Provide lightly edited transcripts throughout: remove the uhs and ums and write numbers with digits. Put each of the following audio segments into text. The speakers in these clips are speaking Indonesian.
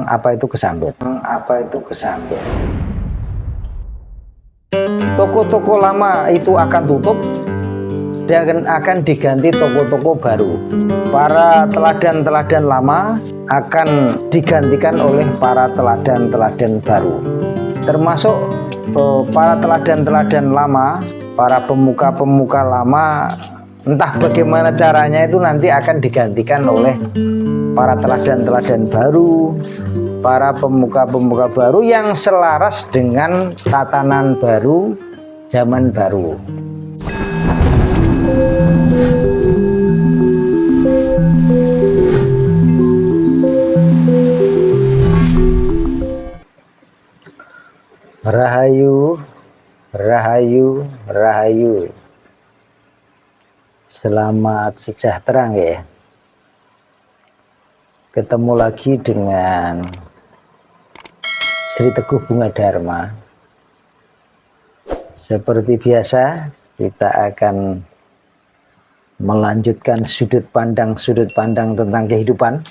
tentang apa itu kesambet. Toko-toko lama itu akan tutup dan akan diganti toko-toko baru. Para teladan-teladan lama akan digantikan oleh para teladan-teladan baru. Termasuk para teladan-teladan lama, para pemuka-pemuka lama, entah bagaimana caranya itu nanti akan digantikan oleh para teladan-teladan baru, para pemuka-pemuka baru yang selaras dengan tatanan baru, zaman baru. Rahayu, rahayu, rahayu. Selamat sejahtera ya. Ketemu lagi dengan Sri Teguh Bunga Dharma. Seperti biasa, kita akan melanjutkan sudut pandang tentang kehidupan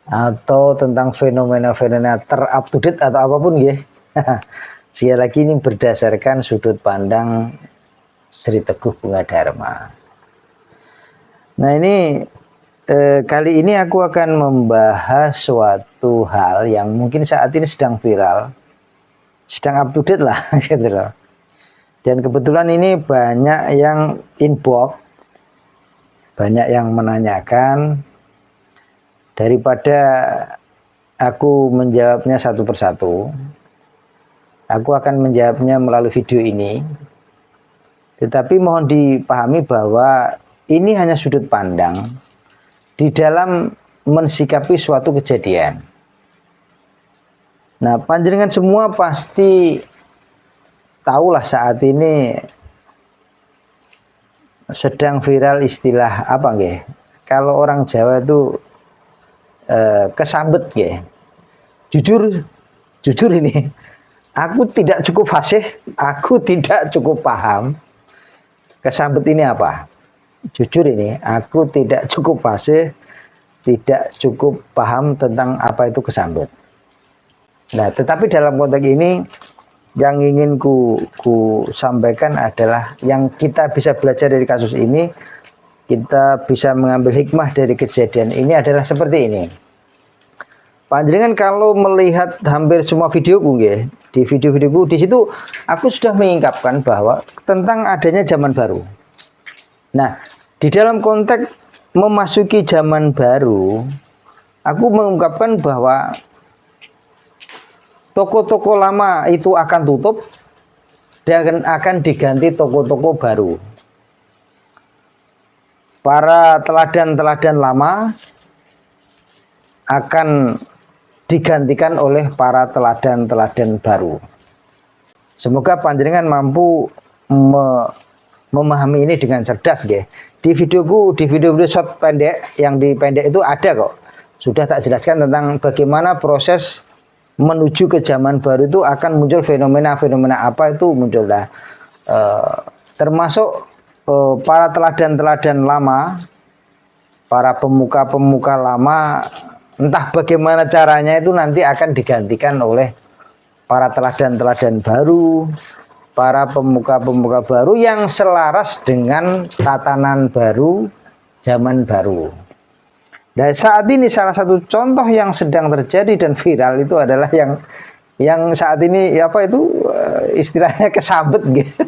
atau tentang fenomena-fenomena terup to date atau apapun ya. Sekali lagi ini berdasarkan sudut pandang Sri Teguh Bunga Dharma. Nah ini kali ini aku akan membahas suatu hal yang mungkin saat ini sedang viral, sedang up to date lah gitu loh. Dan kebetulan ini banyak yang inbox, banyak yang menanyakan. Daripada aku menjawabnya satu persatu, aku akan menjawabnya melalui video ini. Tetapi mohon dipahami bahwa ini hanya sudut pandang di dalam mensikapi suatu kejadian. Nah, panjenengan semua pasti tahulah saat ini sedang viral istilah apa nggih? Kalau orang Jawa itu kesambet nggih. Jujur ini, aku tidak cukup fasih, aku tidak cukup paham kesambet ini apa. Jujur ini, aku tidak cukup fasih, tidak cukup paham tentang apa itu kesambet. Nah, tetapi dalam konteks ini yang ingin ku sampaikan adalah yang kita bisa belajar dari kasus ini, kita bisa mengambil hikmah dari kejadian ini adalah seperti ini. Panjenengan kalau melihat hampir semua videoku ya, di video-videoku di situ aku sudah mengungkapkan bahwa tentang adanya zaman baru. Nah, di dalam konteks memasuki zaman baru, aku mengungkapkan bahwa toko-toko lama itu akan tutup dan akan diganti toko-toko baru. Para teladan-teladan lama akan digantikan oleh para teladan-teladan baru. Semoga panjenengan mampu memahami ini dengan cerdas nggih. Di videoku, di video-video short pendek yang di pendek itu ada kok. Sudah tak jelaskan tentang bagaimana proses menuju ke zaman baru itu akan muncul fenomena-fenomena apa itu muncul lah. Termasuk para teladan-teladan lama, para pemuka-pemuka lama, entah bagaimana caranya itu nanti akan digantikan oleh para teladan-teladan baru, para pemuka-pemuka baru yang selaras dengan tatanan baru, zaman baru. Dan saat ini salah satu contoh yang sedang terjadi dan viral itu adalah yang saat ini apa itu istilahnya kesambet gitu.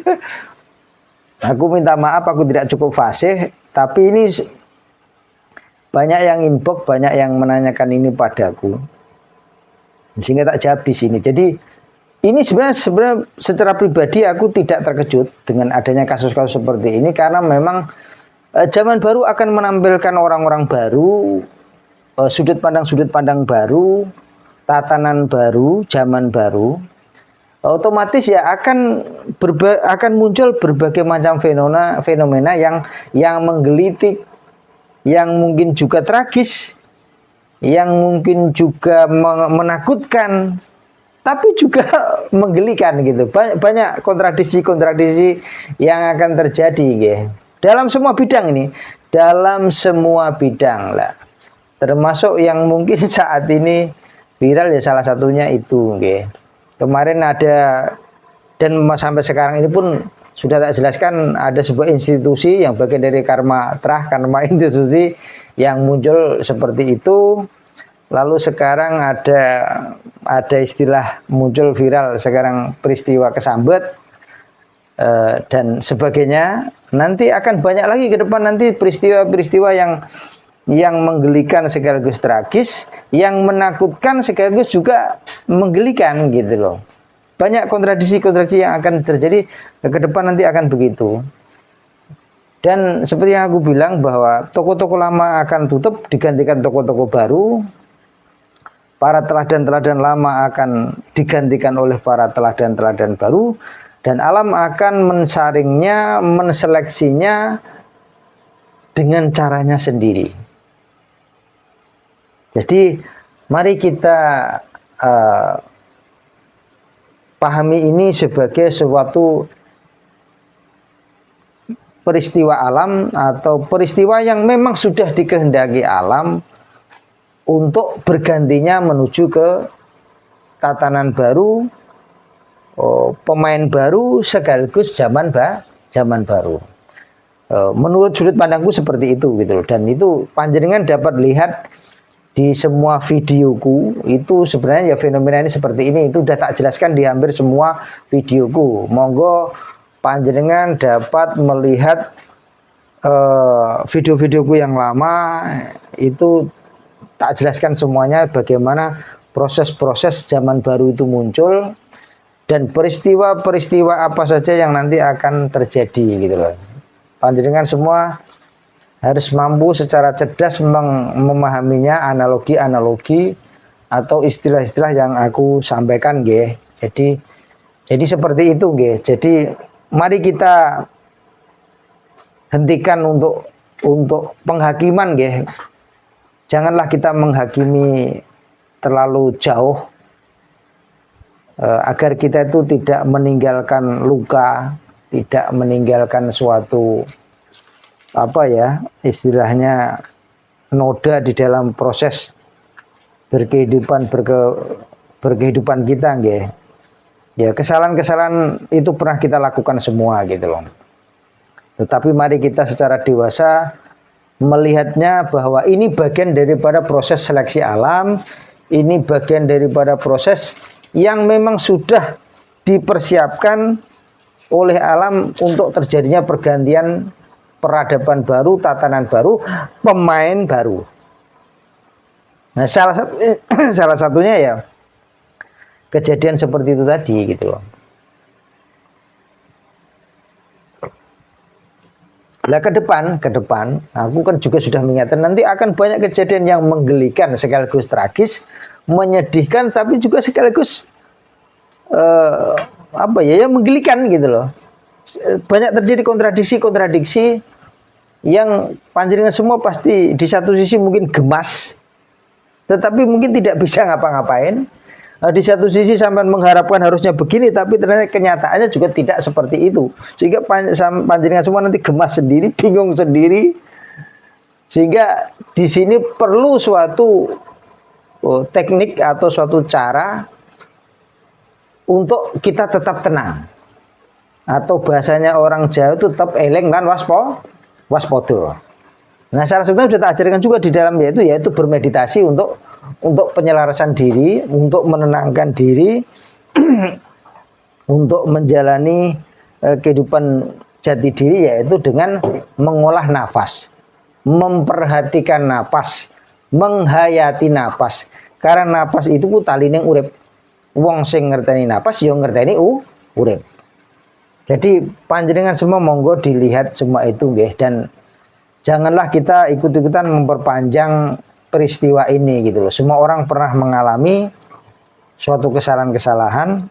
Aku minta maaf aku tidak cukup fasih, tapi ini banyak yang inbox, banyak yang menanyakan ini padaku, sehingga tak jawab di sini. Jadi ini sebenarnya secara pribadi aku tidak terkejut dengan adanya kasus-kasus seperti ini, karena memang zaman baru akan menampilkan orang-orang baru, sudut pandang baru, tatanan baru, zaman baru. Otomatis ya akan muncul berbagai macam fenomena yang menggelitik, yang mungkin juga tragis, yang mungkin juga menakutkan, tapi juga menggelikan gitu. Banyak kontradiksi yang akan terjadi gitu. Dalam semua bidang ini, dalam semua bidang lah. Termasuk yang mungkin saat ini viral ya salah satunya itu nggih. Kemarin ada, dan sampai sekarang ini pun sudah tak jelaskan, ada sebuah institusi yang bagian dari karma institusi yang muncul seperti itu. Lalu sekarang ada istilah muncul viral sekarang, peristiwa kesambet dan sebagainya. Nanti akan banyak lagi ke depan nanti peristiwa-peristiwa yang menggelikan sekaligus tragis, yang menakutkan sekaligus juga menggelikan gitu loh. Banyak kontradiksi-kontradiksi yang akan terjadi ke depan nanti akan begitu. Dan seperti yang aku bilang bahwa toko-toko lama akan tutup digantikan toko-toko baru. Para teladan-teladan lama akan digantikan oleh para teladan-teladan baru, dan alam akan mensaringnya, menseleksinya dengan caranya sendiri. Jadi mari kita pahami ini sebagai suatu peristiwa alam atau peristiwa yang memang sudah dikehendaki alam untuk bergantinya menuju ke tatanan baru, pemain baru sekaligus zaman baru. Menurut sudut pandangku seperti itu gitu loh. Dan itu panjenengan dapat lihat di semua videoku. Itu sebenarnya ya fenomena ini seperti ini, itu udah tak jelaskan di hampir semua videoku. Monggo panjenengan dapat melihat video-videoku yang lama, itu tak jelaskan semuanya bagaimana proses-proses zaman baru itu muncul dan peristiwa-peristiwa apa saja yang nanti akan terjadi gitu loh. Panjenengan semua harus mampu secara cerdas memahaminya, analogi-analogi atau istilah-istilah yang aku sampaikan nggih. Jadi seperti itu nggih. Jadi mari kita hentikan untuk penghakiman nggih. Janganlah kita menghakimi terlalu jauh, agar kita itu tidak meninggalkan luka, tidak meninggalkan suatu istilahnya noda di dalam proses berkehidupan kita nggih. Ya, kesalahan-kesalahan itu pernah kita lakukan semua gitu loh. Tetapi mari kita secara dewasa melihatnya bahwa ini bagian daripada proses seleksi alam, ini bagian daripada proses yang memang sudah dipersiapkan oleh alam untuk terjadinya pergantian peradaban baru, tatanan baru, pemain baru. Nah, salah satunya ya kejadian seperti itu tadi gitu loh. Nah ke depan, aku kan juga sudah mengingatkan nanti akan banyak kejadian yang menggelikan sekaligus tragis, menyedihkan, tapi juga sekaligus yang menggelikan gitu loh. Banyak terjadi kontradiksi yang panjenengan semua pasti di satu sisi mungkin gemas, tetapi mungkin tidak bisa ngapa-ngapain. Di satu sisi sampai mengharapkan harusnya begini, tapi ternyata kenyataannya juga tidak seperti itu. Sehingga panjenengan semua nanti gemas sendiri, bingung sendiri. Sehingga di sini perlu suatu teknik atau suatu cara untuk kita tetap tenang. Atau bahasanya orang Jawa itu tetap eleng dan waspodo. Nah, salah satunya sudah tak ajarkan juga di dalam yaitu bermeditasi untuk penyelarasan diri, untuk menenangkan diri, untuk menjalani kehidupan jati diri, yaitu dengan mengolah nafas, memperhatikan nafas, menghayati nafas. Karena nafas itu ku taline urip. Wong sing ngerteni nafas yo ngerteni urip. Jadi panjenengan semua monggo dilihat semua itu nggih, dan janganlah kita ikut-ikutan memperpanjang peristiwa ini gitu loh. Semua orang pernah mengalami suatu kesalahan-kesalahan,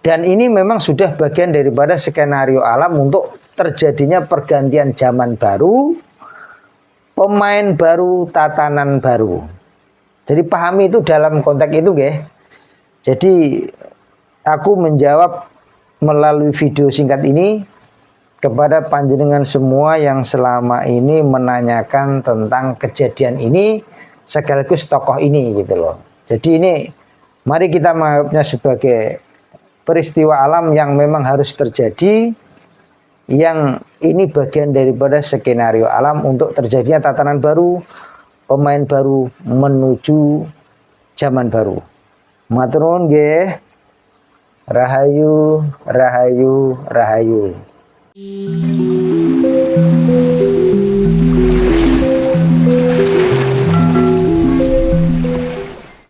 dan ini memang sudah bagian daripada skenario alam untuk terjadinya pergantian zaman baru, pemain baru, tatanan baru. Jadi pahami itu dalam konteks itu nggih. Jadi aku menjawab melalui video singkat ini kepada panjenengan semua yang selama ini menanyakan tentang kejadian ini sekaligus tokoh ini gitu loh. Jadi ini Mari kita menganggapnya sebagai peristiwa alam yang memang harus terjadi, yang ini bagian daripada skenario alam untuk terjadinya tatanan baru, pemain baru menuju zaman baru. Matur nuwun nggih. Rahayu, rahayu, rahayu.